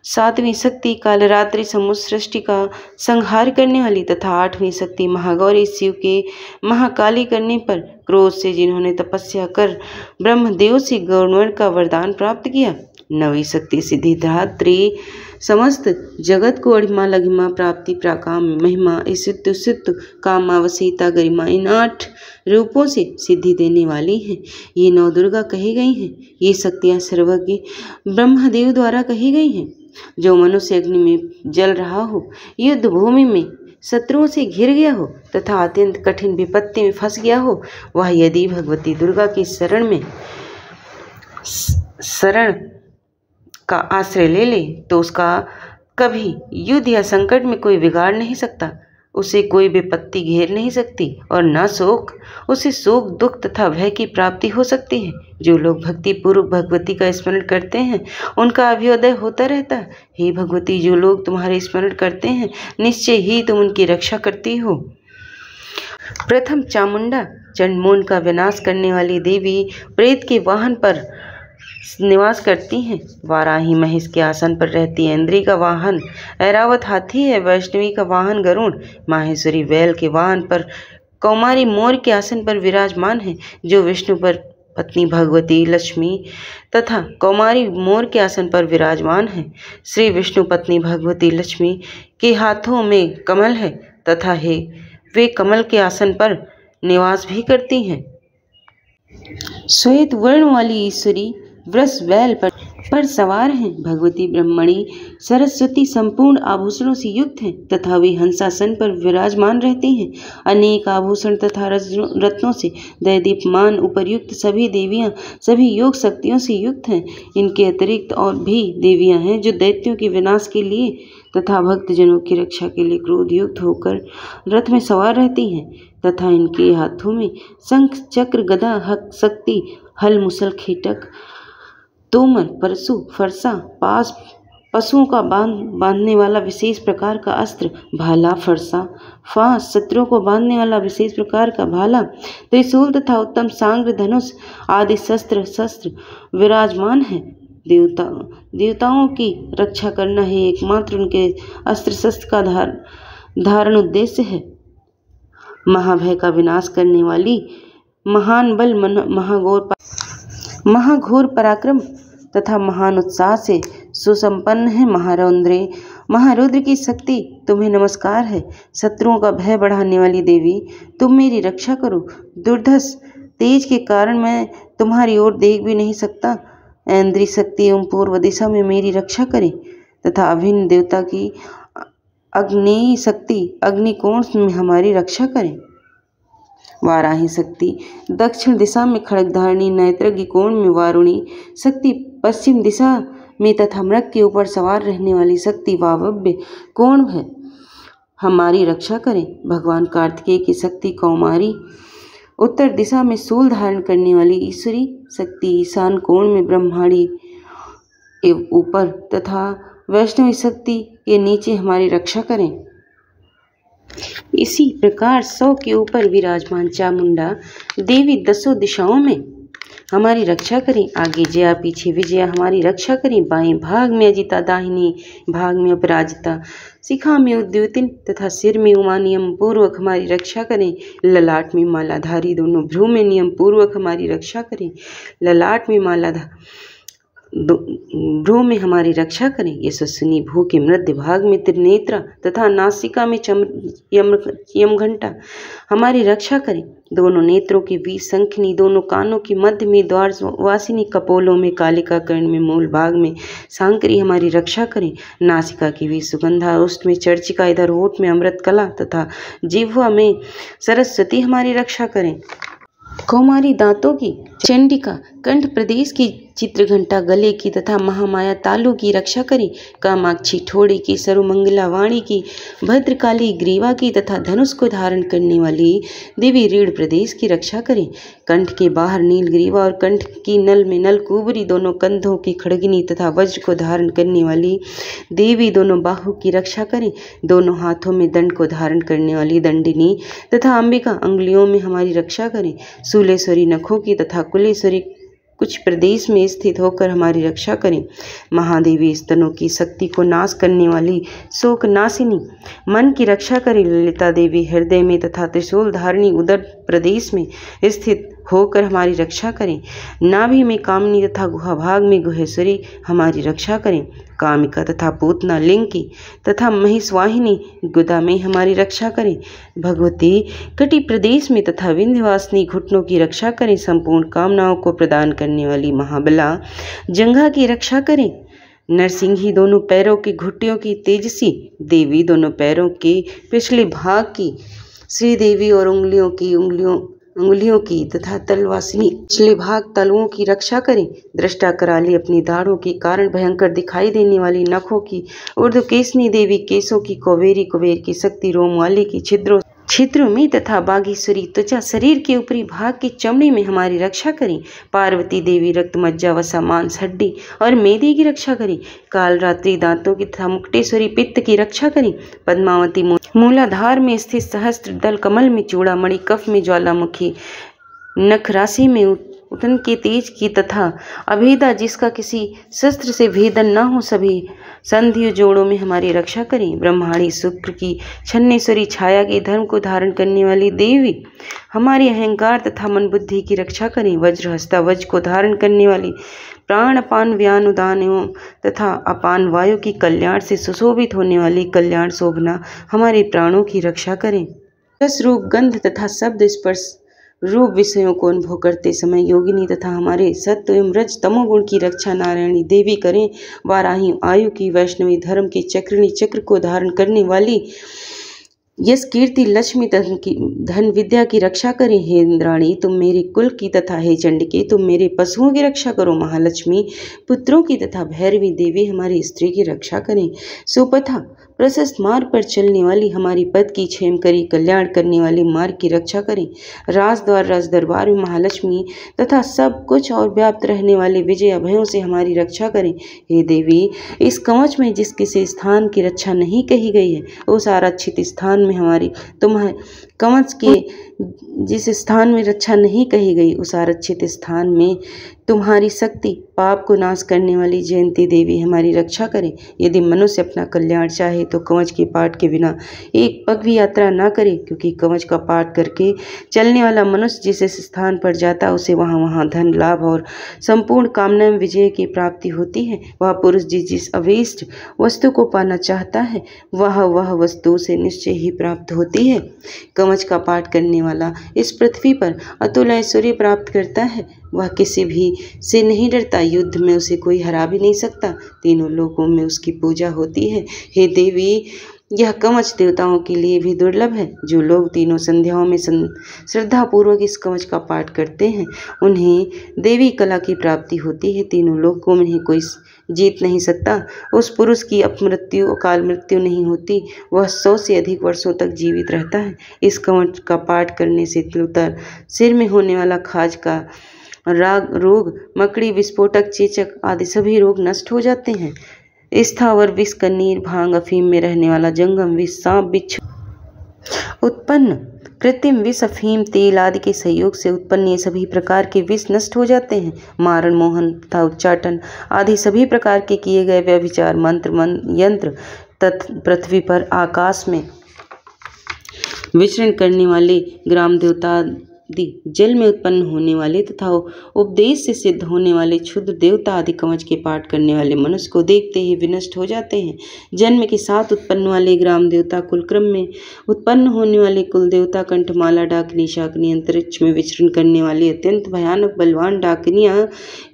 सातवीं शक्ति कालरात्रि समुद्र सृष्टि का संहार करने वाली तथा आठवीं शक्ति महागौरी, शिव के महाकाली करने पर क्रोध से जिन्होंने तपस्या कर ब्रह्मदेव से गौरवर्ण का वरदान प्राप्त किया। नवी शक्ति सिद्धिदात्री, समस्त जगत को अणिमा लघिमा प्राप्ति प्राकाम महिमा ईसित्व सित्व कामावसीता गरिमा, इन 8 रूपों से सिद्धि देने वाली हैं। ये 9 दुर्गा कही गई हैं। ये शक्तियाँ सर्वज्ञ ब्रह्मदेव द्वारा कही गई हैं। जो मनुष्य अग्नि में जल रहा हो, युद्ध भूमि में शत्रुओं से घिर गया हो तथा अत्यंत कठिन विपत्ति में फंस गया हो, वह यदि भगवती दुर्गा की शरण का आश्रय ले ले तो उसका कभी युद्ध या संकट में कोई बिगाड़ नहीं सकता। उसे कोई विपत्ति घेर नहीं सकती और न उसे शोक दुख तथा भय की प्राप्ति हो सकती है। जो लोग भक्ति पूर्वक भगवती का स्मरण करते हैं उनका अभ्युदय होता रहता है। हे भगवती, जो लोग तुम्हारे स्मरण करते हैं निश्चय ही तुम उनकी रक्षा करती हो। प्रथम चामुंडा, चंडमुंड का विनाश करने वाली देवी, प्रेत के वाहन पर निवास करती हैं। वाराही महेश के आसन पर रहती है। इंद्री का वाहन ऐरावत हाथी है। वैष्णवी का वाहन गरुड़। माहेश्वरी बैल के वाहन पर, कौमारी मोर के आसन पर विराजमान है। जो विष्णु पर पत्नी भगवती लक्ष्मी तथा कौमारी मोर के आसन पर विराजमान है। श्री विष्णु पत्नी भगवती लक्ष्मी के हाथों में कमल है तथा वे कमल के आसन पर निवास भी करती हैं। श्वेत वर्ण वाली ईश्वरी वृष बैल पर सवार हैं। भगवती ब्रह्मणी सरस्वती संपूर्ण आभूषणों से युक्त हैं तथा वे हंसासन पर विराजमान रहती हैं। अनेक आभूषण तथा रत्नों से दैदीप्यमान उपर्युक्त सभी देवियां सभी योग शक्तियों से युक्त हैं। इनके अतिरिक्त और भी देवियां हैं जो दैत्यों के विनाश के लिए तथा भक्तजनों की रक्षा के लिए क्रोध युक्त होकर रथ में सवार रहती हैं तथा इनके हाथों में शंख चक्र गदा हक शक्ति हल मुसल खेटक तोमर परशु फरसा पास पशुओं का बांधने वाला विशेष प्रकार का अस्त्र, भाला, फरसा, फांस, शत्रुओं को बांधने वाला विशेष प्रकार का भाला, त्रिशूल तथा उत्तम सांग्र धनुष आदि शस्त्र विराजमान है। देवताओं की रक्षा करना ही एकमात्र उनके अस्त्र शस्त्र का धारण उद्देश्य है। महाभय का विनाश करने वाली महान बल, महाघोर पराक्रम तथा महान उत्साह से सुसंपन्न है महारुद्र की शक्ति तुम्हें नमस्कार है। शत्रुओं का भय बढ़ाने वाली देवी, तुम मेरी रक्षा करो। दुर्धस तेज के कारण मैं तुम्हारी ओर देख भी नहीं सकता। ऐन्द्री शक्ति एवं पूर्व दिशा में मेरी रक्षा करें तथा अभिन्न देवता की अग्नेय शक्ति अग्निकोण में हमारी रक्षा करें। वाराही शक्ति दक्षिण दिशा में खड्गधारिणी, नैत्रज्ञ कोण में वारुणी शक्ति, पश्चिम दिशा में तथा मृग के ऊपर सवार रहने वाली शक्ति वायव्य कोण है हमारी रक्षा करें। भगवान कार्तिकेय की शक्ति कौमारी, उत्तर दिशा में शूल धारण करने वाली ईश्वरी शक्ति, ईशान कोण में ब्रह्माणी ऊपर तथा वैष्णवी शक्ति के नीचे हमारी रक्षा करें। इसी प्रकार 100 के ऊपर विराजमान चामुंडा देवी 10 दिशाओं में हमारी रक्षा करें। आगे जया, पीछे विजया हमारी रक्षा करें। बाएं भाग में अजिता, दाहिनी भाग में अपराजिता, शिखा में उद्योतिन तथा सिर में उमा नियम पूर्वक हमारी रक्षा करें। ललाट में मालाधारी, दोनों भ्रू में नियम पूर्वक हमारी रक्षा करें। ललाट में भ्रू में हमारी रक्षा करें। यशस्विनी भू के मध्य भाग में त्रिनेत्रा तथा नासिका में यमघंटा हमारी रक्षा करें। दोनों नेत्रों के बीच शंखनी, दोनों कानों के मध्य में द्वारवासिनी, कपोलों में कालिका, कर्ण में मूल भाग में सांकरी हमारी रक्षा करें। नासिका के बीच सुगंधा, ओष्ठ में चर्चिका, इधर होठ में अमृत कला तथा जिह्वा में सरस्वती हमारी रक्षा करें। कौमारी दांतों की चंडिका, कंठ प्रदेश की चित्रघंटा, गले की तथा महामाया तालु की रक्षा करें। कामाक्षी ठोड़ी की, सरुमंगला वाणी की, भद्रकाली ग्रीवा की तथा धनुष को धारण करने वाली देवी रीढ़ प्रदेश की रक्षा करें। कंठ के बाहर नीलग्रीवा और कंठ की नल में नलकुबरी, दोनों कंधों की खड़गिनी तथा वज्र को धारण करने वाली देवी दोनों बाहु की रक्षा करें। दोनों हाथों में दंड को धारण करने वाली दंडिनी तथा अंबिका अंगुलियों में हमारी रक्षा करें। शूलेश्वरी नखों की तथा कुलेश्वरी कुछ प्रदेश में स्थित होकर हमारी रक्षा करें। महादेवी स्तनों की शक्ति को नाश करने वाली शोक नाशिनी मन की रक्षा करें। ललिता देवी हृदय में तथा त्रिशूल धारिणी उदर प्रदेश में स्थित होकर हमारी रक्षा करें। नाभि में कामनी तथा गुहा भाग में गुहेश्वरी हमारी रक्षा करें। कामिका तथा पूतना लिंग की तथा महिषवाहिनी गुदा में हमारी रक्षा करें। भगवती कटी प्रदेश में तथा विंध्यवासिनी घुटनों की रक्षा करें। संपूर्ण कामनाओं को प्रदान करने वाली महाबला जंघा की रक्षा करें। नरसिंही दोनों पैरों की घुट्टियों की तेजसी देवी, दोनों पैरों के पिछले भाग की श्रीदेवी और उंगलियों की तथा तलवासिनी पिछले भाग तलुओं की रक्षा करें। दृष्टा कराली अपनी दाढ़ों के कारण भयंकर दिखाई देने वाली नखों की ऊर्ध्वकेशनी देवी, केशों की कुबेर की शक्ति, रोम वाली की छिद्रों में तथा बाघेश्वरी त्वचा शरीर के ऊपरी भाग की चमड़ी में हमारी रक्षा करें। पार्वती देवी रक्त, मज्जा, वसा, मांस, हड्डी और मेदे की रक्षा करें। कालरात्रि दांतों की तथा मुक्टेश्वरी पित्त की रक्षा करें। पद्मावती मूलाधार में स्थित सहस्त्र दल, कमल में चूड़ामणि, कफ में ज्वालामुखी, नख राशि में उतन के तेज की तथा अभेदा जिसका किसी शस्त्र से भेदन न हो, सभी संधि जोड़ों में हमारी रक्षा करें। ब्रह्माणी शुक्र की छन्नेश्वरी छाया के धर्म को धारण करने वाली देवी हमारी अहंकार तथा मन बुद्धि की रक्षा करें। वज्रहस्ता वज्र को धारण करने वाली प्राण, अपान, व्यान, उदान एवं तथा अपान वायु की कल्याण से सुशोभित होने वाली कल्याण शोभना हमारे प्राणों की रक्षा करें। रस, रूप, गंध तथा शब्द स्पर्श रूप विषयों को अनुभव करते समय योगिनी तथा हमारे सत्व एवं रज तमोगुण की रक्षा नारायणी देवी करें। वाराही आयु की, वैष्णवी धर्म की, चक्रिणी चक्र को धारण करने वाली यश, कीर्ति, लक्ष्मी, धन विद्या की रक्षा करें। हे इंद्राणी तुम मेरे कुल की तथा हे चंडिके तुम मेरे पशुओं की रक्षा करो। महालक्ष्मी पुत्रों की तथा भैरवी देवी हमारी स्त्री की रक्षा करें। सुपथा प्रशस्त मार्ग पर चलने वाली हमारी पद की क्षेम करी, कल्याण करने वाले मार्ग की रक्षा करें। राजद्वार राज दरबार में महालक्ष्मी तथा सब कुछ और व्याप्त रहने वाले विजय अभयों से हमारी रक्षा करें। हे देवी, इस कवच में जिस किसी स्थान की रक्षा नहीं कही गई है, उस आरक्षित स्थान में हमारी तुम्हारे कवच के जिस स्थान में रक्षा नहीं कही गई, उस आरक्षित स्थान में तुम्हारी शक्ति पाप को नाश करने वाली जयंती देवी हमारी रक्षा करें। यदि मनुष्य अपना कल्याण चाहे तो कवच के पाठ के बिना एक पग भी यात्रा न करे, क्योंकि कवच का पाठ करके चलने वाला मनुष्य जिस स्थान पर जाता है उसे वहाँ धन लाभ और संपूर्ण कामना में विजय की प्राप्ति होती है। वह पुरुष जिस अभीष्ट वस्तु को पाना चाहता है वह वस्तु से निश्चय ही प्राप्त होती है। कवच का पाठ करने वाला इस पृथ्वी पर अतुल ऐश्वर्य प्राप्त करता है। वह किसी भी से नहीं डरता, युद्ध में उसे कोई हरा भी नहीं सकता। तीनों लोकों में उसकी पूजा होती है। हे देवी, यह कवच देवताओं के लिए भी दुर्लभ है। जो लोग तीनों संध्याओं में श्रद्धापूर्वक इस कवच का पाठ करते हैं उन्हें देवी कला की प्राप्ति होती है। तीनों लोकों में कोई जीत नहीं सकता। उस पुरुष की अपमृत्यु अकाल मृत्यु नहीं होती, वह 100 से अधिक वर्षों तक जीवित रहता है। इस कवच का पाठ करने से तिलुतर, सिर में होने वाला खाज का रोग, मकड़ी, विस्फोटक, चेचक आदि सभी रोग नष्ट हो जाते हैं। स्थावर विष, कनीर, भांग, अफीम में रहने वाला जंगम विष, सांप, बिच्छू उत्पन्न कृत्रिम विष, अफीम, तेल आदि के सहयोग से उत्पन्न ये सभी प्रकार के विष नष्ट हो जाते हैं। मारण, मोहन तथा उच्चाटन आदि सभी प्रकार के किए गए व्यभिचार, मंत्र यंत्र पृथ्वी पर आकाश में विचरण करने वाले ग्राम देवता आदि, जल में उत्पन्न होने वाले तथा उपदेश से सिद्ध होने वाले क्षुद्र देवता आदि कवच के पाठ करने वाले मनुष्य को देखते ही विनष्ट हो जाते हैं। जन्म के साथ उत्पन्न वाले ग्राम देवता, कुलक्रम में उत्पन्न होने वाले कुल देवता, कंठमाला, डाकिनी, शाकिनी, अंतरिक्ष में विचरण करने वाली अत्यंत भयानक बलवान डाकिनियाँ,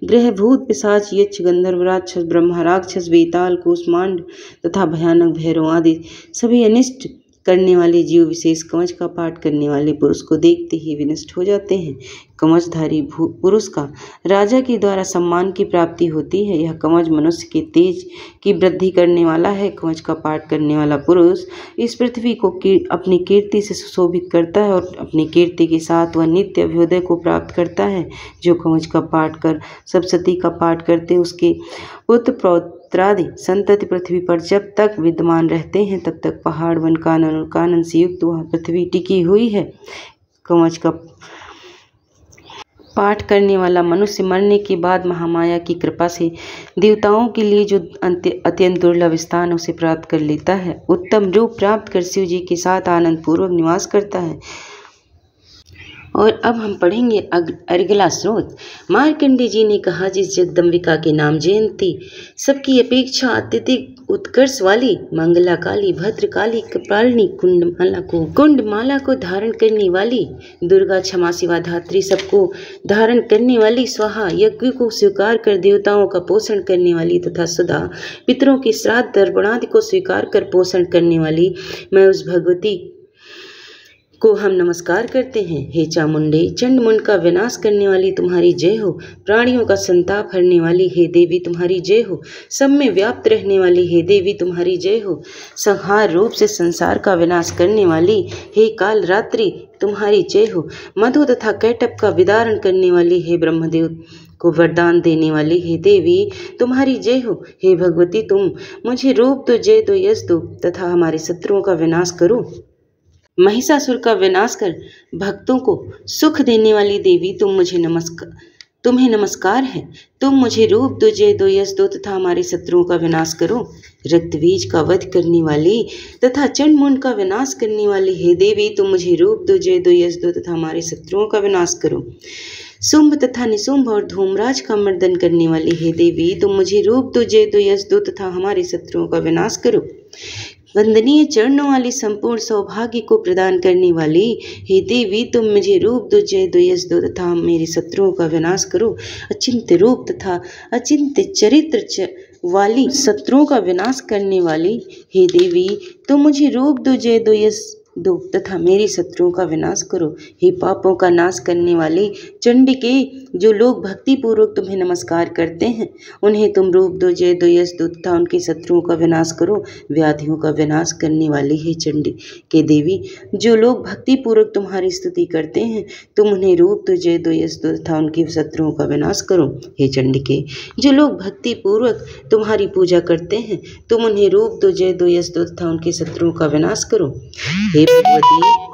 ग्रहभूत, पिशाच, यक्ष, गंधर्व, राक्षस, ब्रह्मा, राक्षस, वेताल, कूष्मांड तथा भयानक भैरव आदि सभी अनिष्ट करने वाले जीव विशेष कवच का पाठ करने वाले पुरुष को देखते ही विनष्ट हो जाते हैं। कवचधारी पुरुष का राजा के द्वारा सम्मान की प्राप्ति होती है। यह कवच मनुष्य के तेज की वृद्धि करने वाला है। कवच का पाठ करने वाला पुरुष इस पृथ्वी को अपनी कीर्ति से सुशोभित करता है और अपनी कीर्ति के साथ वह नित्य अभ्युदय को प्राप्त करता है। जो कवच का पाठ कर सप्तशती का पाठ करते उसके पुत्र पौत्रादि संतति पृथ्वी पर जब तक विद्यमान रहते हैं तब तक पहाड़, वन, कानन और कानन से युक्त वह पृथ्वी टिकी हुई है। कवच का पाठ करने वाला मनुष्य मरने के बाद महामाया की कृपा से देवताओं के लिए जो अत्यंत दुर्लभ स्थान उसे प्राप्त कर लेता है। उत्तम रूप प्राप्त कर शिव जी के साथ आनंद पूर्वक निवास करता है। और अब हम पढ़ेंगे अगला स्रोत। मार्कंडेय जी ने कहा, जिस जगदम्बिका के नाम जयंती सबकी अपेक्षा अत्यधिक उत्कर्ष वाली मंगला काली, भद्रकाली, कपालिनी, कुंडमाला को धारण करने वाली दुर्गा, क्षमा शिवा धात्री, सबको धारण करने वाली स्वाहा, यज्ञ को स्वीकार कर देवताओं का पोषण करने वाली तथा सदा पितरों के श्राद्ध तर्पणादि को स्वीकार कर पोषण करने वाली मैं उस भगवती को हम नमस्कार करते हैं। हे चामुंडे, चंड मुंड का विनाश करने वाली तुम्हारी जय हो। प्राणियों का संताप हरने वाली हे देवी तुम्हारी जय हो। सब में व्याप्त रहने वाली हे देवी तुम्हारी जय हो। संहार रूप से संसार का विनाश करने वाली हे काल रात्रि तुम्हारी जय हो। मधु तथा कैटप का विदारण करने वाली हे ब्रह्मदेव को वरदान देने वाली हे देवी तुम्हारी जय हो। हे भगवती, तुम मुझे रूप दो, जय दो, यश दो तथा हमारे शत्रुओं का विनाश करो। महिषासुर का विनाश कर भक्तों को सुख देने वाली देवी तुम्हें नमस्कार है। तुम मुझे रूप दो, जय दो, यश दो तथा हमारे शत्रुओं का विनाश करो। रक्तबीज का वध करने वाली तथा चंडमुंड का विनाश करने वाली हे देवी तुम मुझे रूप दो, जय दो, यश दो तथा हमारे शत्रुओं का विनाश करो। शुंभ तथा निशुंभ और धूमराज का मर्दन करने वाली हे देवी तुम मुझे रूप दो, जय दो, यश दो तथा हमारे शत्रुओं का विनाश करो। वंदनीय चरणों वाली संपूर्ण सौभाग्य को प्रदान करने वाली हे देवी तुम मुझे रूप दो, जय दो, यश दो तथा मेरे शत्रुओं का विनाश करो। अचिंत्य रूप तथा अचिंत्य चरित्र वाली शत्रुओं का विनाश करने वाली हे देवी तुम मुझे रूप दो, जय दो, यश दो तथा मेरे शत्रुओं का विनाश करो। हे पापों का नाश करने वाली चंडिके जो लोग भक्ति पूर्वक तुम्हें नमस्कार करते हैं उन्हें तुम रूप दो, जय दो, यश दो तथा उनके शत्रुओं का विनाश करो। व्याधियों का विनाश करने वाली हे चंडी के देवी, जो लोग भक्ति पूर्वक तुम्हारी स्तुति करते हैं तुम उन्हें रूप दो, जय दो, यश दो तथा उनके शत्रुओं का विनाश करो। हे चंडिके, जो लोग भक्ति पूर्वक तुम्हारी पूजा करते हैं तुम उन्हें रूप दो, जय दो, यश दो तथा उनके शत्रुओं का विनाश करो। हे भगवती,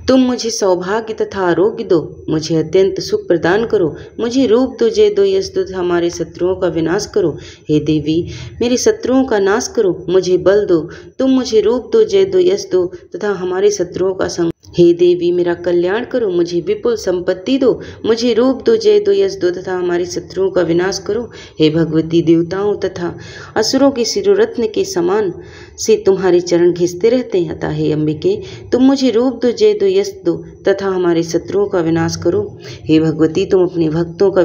तुम मुझे सौभाग्य तथा आरोग्य दो, मुझे अत्यंत सुख प्रदान करो, मुझे रूप दो, जय दो, यश दो तथा हमारे शत्रुओं का विनाश करो। हे देवी, मेरे शत्रुओं का नाश करो, मुझे बल दो, तुम मुझे रूप दो, जय दो, यश दो तथा हमारे शत्रुओं का संग। हे देवी, मेरा कल्याण करो, मुझे विपुल संपत्ति दो, मुझे रूप दो, जय दो, यश दो तथा हमारे शत्रुओं का विनाश करो। हे भगवती, देवताओं तथा असुरों के शिरोरत्न के समान से तुम्हारे चरण घिसते रहते हैं, अतः हे अंबिके, तुम मुझे रूप दो, जय दो, यश दो तथा हमारे शत्रुओं का विनाश करो। हे भगवती, तुम अपने भक्तों का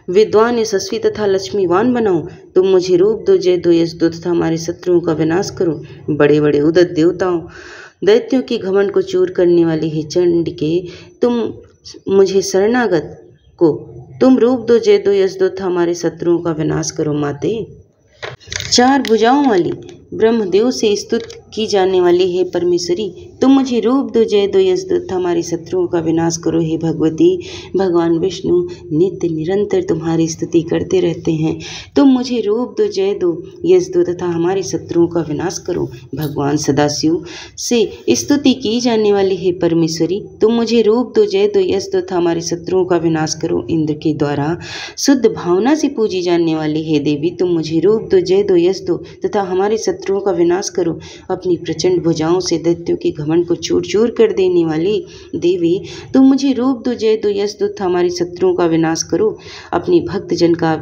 विद्वान, यशस्वी तथा लक्ष्मीवान बनाओ, तुम मुझे रूप दो, जय दो, यश दो तथा हमारे शत्रुओं का विनाश करो। बड़े बड़े उदत देवताओं दैत्यों की घमंड को चूर करने वाली हे चंडिके, तुम मुझे शरणागत को तुम रूप दो, जय दो, यश दो तथा हमारे शत्रुओं का विनाश करो। माते, चार भुजाओं वाली ब्रह्मदेव से स्तुत की जाने वाली हे परमेश्वरी, तुम मुझे रूप दो, जय दो, यश दो तथा हमारे शत्रुओं का विनाश करो। हे भगवती, भगवान विष्णु नित्य निरंतर तुम्हारी स्तुति करते रहते हैं, तुम मुझे रूप दो, जय दो, यश दो तथा हमारे शत्रुओं का विनाश करो। भगवान सदाशिव से स्तुति की जाने वाली हे परमेश्वरी, तुम मुझे रूप दो, जय दो, यश दो तथा हमारे शत्रुओं का विनाश करो। इंद्र के द्वारा शुद्ध भावना से पूजी जाने वाली हे देवी, तुम मुझे रूप दो, जय दो, यश दो तथा हमारे शत्रुओं का विनाश करो। अपनी प्रचंड भुजाओं से दैत्यों की घमंड को चूर चूर कर देने वाली देवी, तुम मुझे रूप दो, जय दो, यश दो तथा हमारे शत्रुओं का विनाश करो। अपनी भक्त जन का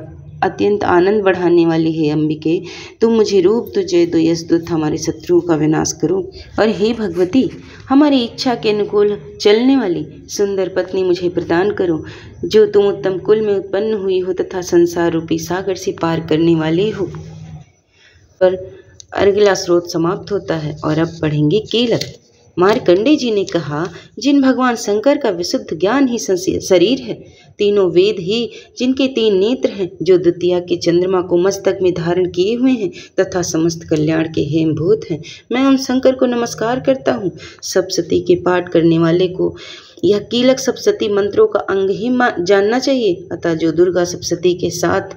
अत्यंत आनंद बढ़ाने वाली हे अंबिके, तुम मुझे रूप दो, जय दो, यश दो तथा हमारे शत्रुओं का विनाश करो। और हे भगवती, हमारी इच्छा के अनुकूल चलने वाली सुंदर पत्नी मुझे प्रदान करो, जो तुम उत्तम कुल में उत्पन्न हुई हो तथा संसार रूपी सागर से पार करने वाली हो। पर अगला स्रोत समाप्त होता है और अब पढ़ेंगे कीलक। मार्कंडे जी ने कहा, जिन भगवान शंकर का विशुद्ध ज्ञान ही शरीर है, तीनों वेद ही जिनके तीन नेत्र हैं, जो द्वितीया के चंद्रमा को मस्तक में धारण किए हुए हैं तथा समस्त कल्याण के हेमभूत हैं, मैं उन शंकर को नमस्कार करता हूँ। सप्तशती के पाठ करने वाले को यह कीलक सप्तशती मंत्रों का अंग ही जानना चाहिए, अतः जो दुर्गा सप्तशती के साथ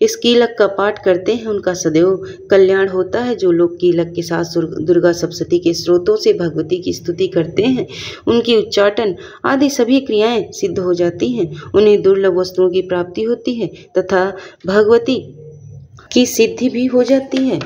इस कीलक का पाठ करते हैं उनका सदैव कल्याण होता है। जो लोग कीलक के साथ दुर्गा सप्तशती के स्रोतों से भगवती की स्तुति करते हैं उनकी उच्चाटन आदि सभी क्रियाएं सिद्ध हो जाती हैं, उन्हें दुर्लभ वस्तुओं की प्राप्ति होती है तथा भगवती की सिद्धि भी हो जाती है।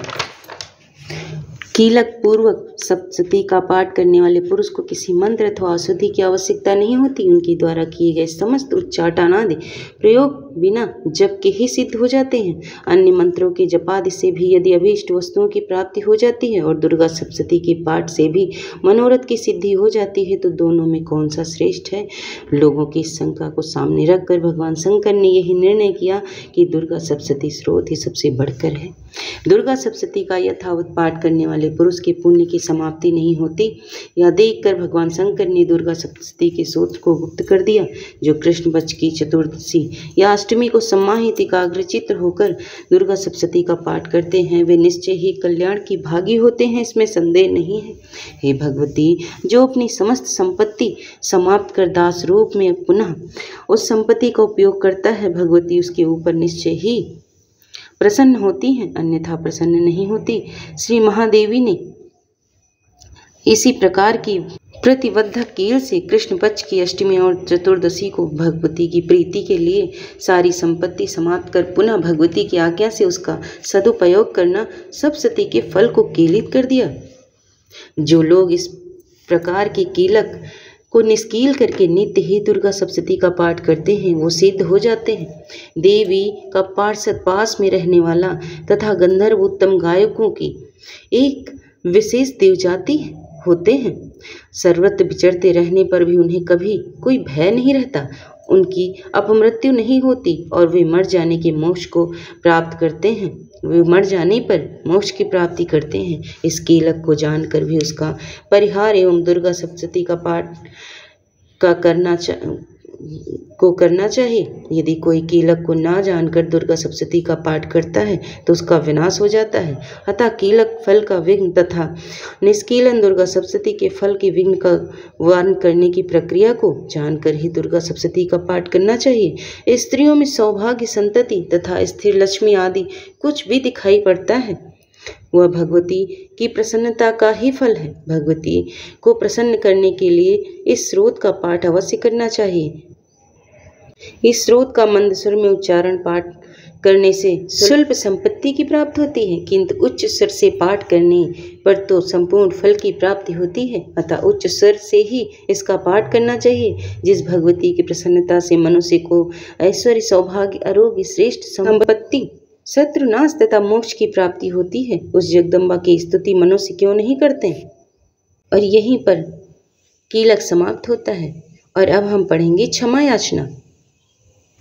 कीलक पूर्वक सप्तशती का पाठ करने वाले पुरुष को किसी मंत्र अथवा औषधि की आवश्यकता नहीं होती, उनके द्वारा किए गए समस्त उच्चाटन आदि प्रयोग बिना जप के ही सिद्ध हो जाते हैं। अन्य मंत्रों के जपादि से भी यदि अभीष्ट वस्तुओं की प्राप्ति हो जाती है और दुर्गा सप्तशती के पाठ से भी मनोरथ की सिद्धि हो जाती है, तो दोनों में कौन सा श्रेष्ठ है? लोगों की शंका को सामने रखकर भगवान शंकर ने यही निर्णय किया कि दुर्गा सप्तशती स्रोत ही सबसे बढ़कर है। दुर्गा सप्तशती का यथावत पाठ करने वाले पुरुष के पुण्य की समाप्ति नहीं होती। यह देखकर भगवान शंकर ने दुर्गा सप्तशती के सूत्र को गुप्त कर दिया। जो कृष्ण पक्ष की चतुर्दशी या अष्टमी को सम्माहित एकाग्रचित्त होकर दुर्गा सप्तशती का पाठ करते हैं वे निश्चय ही कल्याण की भागी होते हैं, इसमें संदेह नहीं है। हे भगवती, जो अपनी समस्त संपत्ति समाप्त कर दास रूप में पुनः उस संपत्ति का उपयोग करता है, भगवती उसके ऊपर निश्चय ही प्रसन्न होती हैं, अन्यथा प्रसन्न नहीं होती। श्री महादेवी ने इसी प्रकार की प्रतिबद्धक कील से कृष्ण पक्ष की अष्टमी और चतुर्दशी को भगवती की प्रीति के लिए सारी संपत्ति समाप्त कर पुनः भगवती की आज्ञा से उसका सदुपयोग करना सप्तशती के फल को कीलित कर दिया। जो लोग इस प्रकार के कीलक को निष्कील करके नित्य ही दुर्गा सप्तशती का पाठ करते हैं वो सिद्ध हो जाते हैं। देवी का पार्षद पास में रहने वाला तथा गंधर्व उत्तम गायकों की एक विशेष देवजाति होते हैं। सर्वत्र विचरते रहने पर भी उन्हें कभी कोई भय नहीं रहता, उनकी अपमृत्यु नहीं होती और वे मर जाने के मोक्ष को प्राप्त करते हैं। वे मर जाने पर मोक्ष की प्राप्ति करते हैं। इस कीलक को जानकर भी उसका परिहार एवं दुर्गा सप्तशती का पाठ का करना को करना चाहिए। यदि कोई कीलक को ना जानकर दुर्गा सप्तशती का पाठ करता है तो उसका विनाश हो जाता है। अतः कीलक फल का विघ्न तथा निष्कीलन दुर्गा सप्तशती के फल के विघ्न का वारण करने की प्रक्रिया को जानकर ही दुर्गा सप्तशती का पाठ करना चाहिए। स्त्रियों में सौभाग्य, संतति तथा स्थिर लक्ष्मी आदि कुछ भी दिखाई पड़ता है वह भगवती की प्रसन्नता का ही फल है। भगवती को प्रसन्न करने के लिए इस स्रोत का पाठ अवश्य करना चाहिए। इस स्रोत का मंद स्वर में उच्चारण पाठ करने से स्वल्प संपत्ति की प्राप्ति होती है, किंतु उच्च स्वर से पाठ करने पर तो संपूर्ण फल की प्राप्ति होती है। अतः उच्च स्वर से ही इसका पाठ करना चाहिए। जिस भगवती की प्रसन्नता से मनुष्य को ऐश्वर्य, सौभाग्य, आरोग्य, श्रेष्ठ संपत्ति, शत्रुनाश तथा मोक्ष की प्राप्ति होती है, उस जगदम्बा की स्तुति मनुष्य क्यों नहीं करते। और यहीं पर कीलक समाप्त होता है। और अब हम पढ़ेंगे क्षमा याचना।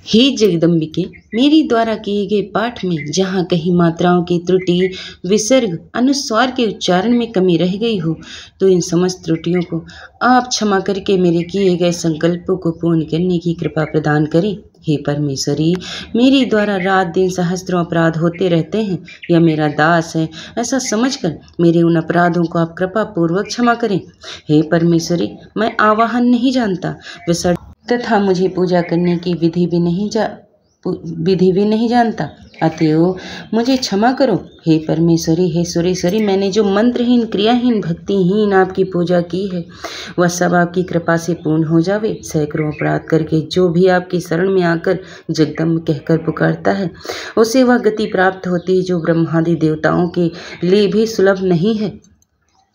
हे जगदम्बिके, मेरी द्वारा किए गए पाठ में जहाँ कहीं मात्राओं की त्रुटि, विसर्ग, अनुस्वार के उच्चारण में कमी रह गई हो तो इन समस्त त्रुटियों को आप क्षमा करके मेरे किए गए संकल्पों को पूर्ण करने की कृपा प्रदान करें। हे परमेश्वरी, मेरी द्वारा रात दिन सहस्त्रों अपराध होते रहते हैं। यह मेरा दास है ऐसा समझकर मेरे उन अपराधों को आप कृपा पूर्वक क्षमा करें। हे परमेश्वरी, मैं आवाहन नहीं जानता, विसर्जन तथा मुझे पूजा करने की विधि भी नहीं जानता, अतएव मुझे क्षमा करो। हे परमेश्वरी, हे सुरेश्वरी, मैंने जो मंत्रहीन, क्रियाहीन, भक्तिहीन आपकी पूजा की है वह सब आपकी कृपा से पूर्ण हो जावे। सैकड़ों अपराध करके जो भी आपकी शरण में आकर जगदम्ब कहकर पुकारता है उसे वह गति प्राप्त होती है जो ब्रह्मादि देवताओं के लिए भी सुलभ नहीं है।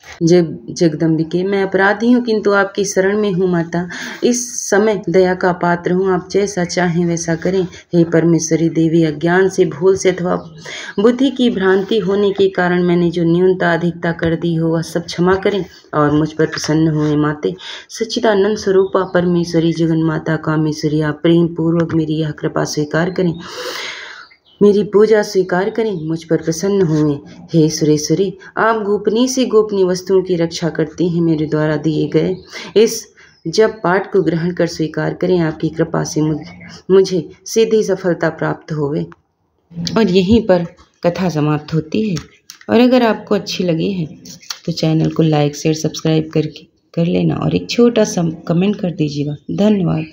जगदम्बिके, मैं अपराधी हूँ किंतु आपकी शरण में हूँ माता। इस समय दया का पात्र हूँ, आप जैसा चाहें वैसा करें। हे परमेश्वरी देवी, अज्ञान से, भूल से अथवा बुद्धि की भ्रांति होने के कारण मैंने जो न्यूनता अधिकता कर दी हो वह सब क्षमा करें और मुझ पर प्रसन्न हुए माते। सच्चिदानंद स्वरूपा परमेश्वरी जगन माता कामेश्वरी, आप प्रेम पूर्वक मेरी यह कृपा स्वीकार करें, मेरी पूजा स्वीकार करें, मुझ पर प्रसन्न हुए। हे सुरेश्वरी, आप गोपनीय से गोपनीय वस्तुओं की रक्षा करती हैं। मेरे द्वारा दिए गए इस जब पाठ को ग्रहण कर स्वीकार करें। आपकी कृपा से मुझे सीधी सफलता प्राप्त होवे। और यहीं पर कथा समाप्त होती है। और अगर आपको अच्छी लगी है तो चैनल को लाइक, शेयर, सब्सक्राइब कर लेना और एक छोटा सा कमेंट कर दीजिएगा। धन्यवाद।